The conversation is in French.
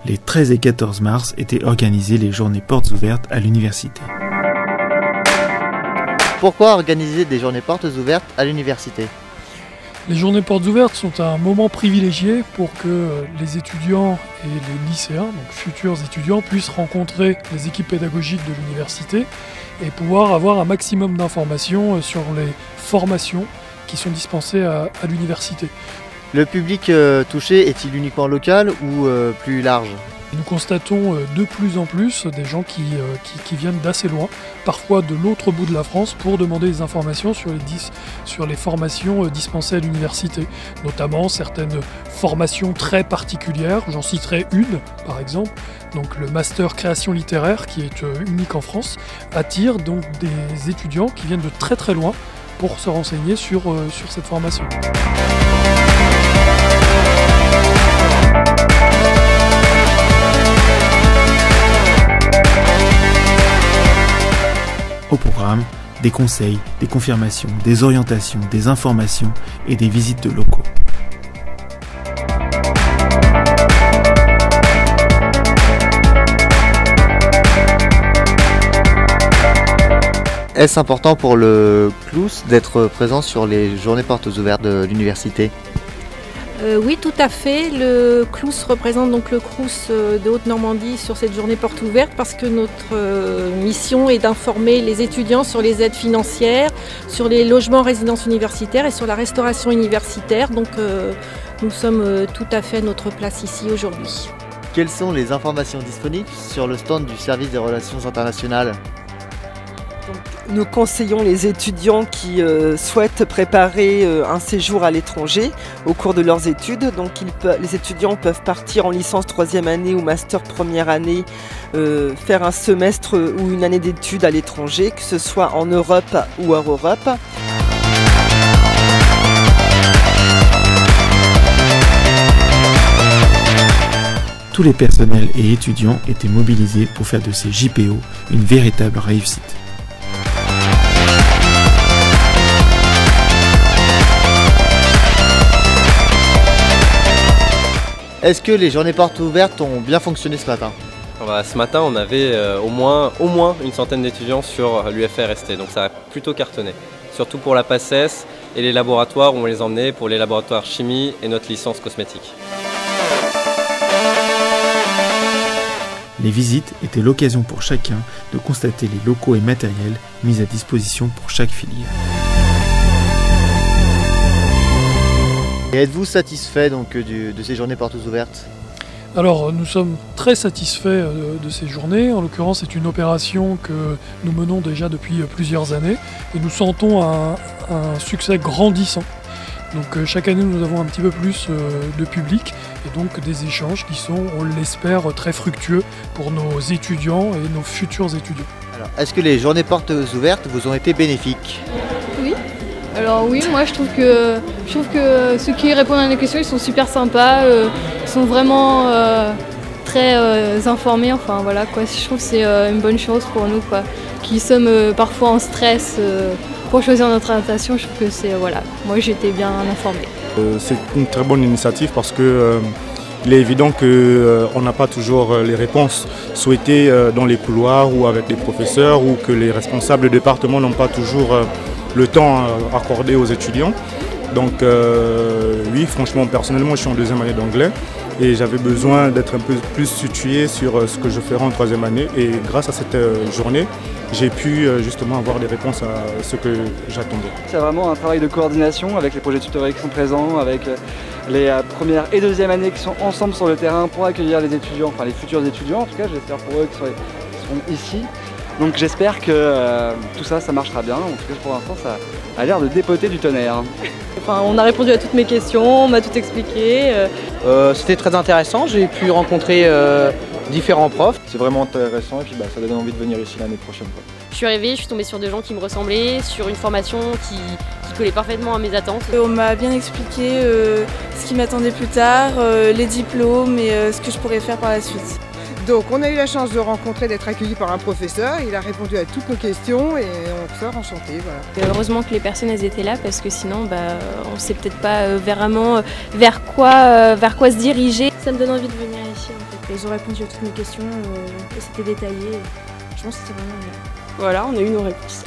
Les 13 et 14 mars étaient organisées les journées portes ouvertes à l'université. Pourquoi organiser des journées portes ouvertes à l'université ? Les journées portes ouvertes sont un moment privilégié pour que les étudiants et les lycéens, donc futurs étudiants, puissent rencontrer les équipes pédagogiques de l'université et pouvoir avoir un maximum d'informations sur les formations qui sont dispensées à l'université. Le public touché est-il uniquement local ou plus large ? Nous constatons de plus en plus des gens qui viennent d'assez loin, parfois de l'autre bout de la France, pour demander des informations sur les formations dispensées à l'université, notamment certaines formations très particulières. J'en citerai une, par exemple, donc le master création littéraire, qui est unique en France, attire donc des étudiants qui viennent de très très loin pour se renseigner sur cette formation. Au programme, des conseils, des confirmations, des orientations, des informations et des visites de locaux. Est-ce important pour le CLOUS d'être présent sur les journées portes ouvertes de l'université ? Oui, tout à fait. Le CLOUS représente donc le Crous de Haute-Normandie sur cette journée porte ouverte parce que notre mission est d'informer les étudiants sur les aides financières, sur les logements résidences universitaires et sur la restauration universitaire. Donc nous sommes tout à fait à notre place ici aujourd'hui. Quelles sont les informations disponibles sur le stand du service des relations internationales ? Nous conseillons les étudiants qui souhaitent préparer un séjour à l'étranger au cours de leurs études. Donc les étudiants peuvent partir en licence 3e année ou master 1re année, faire un semestre ou une année d'études à l'étranger, que ce soit en Europe ou hors Europe. Tous les personnels et étudiants étaient mobilisés pour faire de ces JPO une véritable réussite. Est-ce que les journées portes ouvertes ont bien fonctionné ce matin ? Ce matin, on avait au moins une centaine d'étudiants sur l'UFR-ST, donc ça a plutôt cartonné. Surtout pour la PACES et les laboratoires où on les emmenait pour les laboratoires chimie et notre licence cosmétique. Les visites étaient l'occasion pour chacun de constater les locaux et matériels mis à disposition pour chaque filière. Et êtes-vous satisfait donc de ces journées portes ouvertes ? Alors nous sommes très satisfaits de ces journées. En l'occurrence, c'est une opération que nous menons déjà depuis plusieurs années et nous sentons un succès grandissant. Donc chaque année nous avons un petit peu plus de public et donc des échanges qui sont, on l'espère, très fructueux pour nos étudiants et nos futurs étudiants. Alors, est-ce que les journées portes ouvertes vous ont été bénéfiques ? Oui. Alors oui, moi je trouve que ceux qui répondent à nos questions, ils sont super sympas, ils sont vraiment très informés, enfin voilà quoi. Je trouve que c'est une bonne chose pour nous quoi, qui sommes parfois en stress pour choisir notre orientation. Je trouve que c'est voilà, moi j'étais bien informée. C'est une très bonne initiative parce que il est évident qu'on n'a pas toujours les réponses souhaitées dans les couloirs ou avec les professeurs ou que les responsables de département n'ont pas toujours le temps accordé aux étudiants. Donc oui, franchement, personnellement, je suis en 2e année d'anglais et j'avais besoin d'être un peu plus situé sur ce que je ferai en 3e année. Et grâce à cette journée, j'ai pu justement avoir des réponses à ce que j'attendais. C'est vraiment un travail de coordination avec les projets tutoriels qui sont présents, avec les 1re et 2e années qui sont ensemble sur le terrain pour accueillir les étudiants, enfin les futurs étudiants en tout cas, j'espère pour eux qui seront ici. Donc j'espère que tout ça marchera bien. En tout cas pour l'instant ça a l'air de dépoter du tonnerre. Enfin, on a répondu à toutes mes questions, on m'a tout expliqué. C'était très intéressant, j'ai pu rencontrer différents profs. C'est vraiment intéressant et puis ça donne envie de venir ici l'année prochaine. Je suis arrivée, je suis tombée sur des gens qui me ressemblaient, sur une formation qui collait parfaitement à mes attentes. On m'a bien expliqué ce qui m'attendait plus tard, les diplômes et ce que je pourrais faire par la suite. Donc on a eu la chance de rencontrer, d'être accueillis par un professeur, il a répondu à toutes nos questions et on sort enchantés. Voilà. Et heureusement que les personnes elles étaient là parce que sinon on ne sait peut-être pas vraiment vers quoi se diriger. Ça me donne envie de venir ici en fait. ils ont répondu à toutes mes questions et c'était détaillé. Je pense que c'était vraiment bien. Voilà, on a eu nos réponses.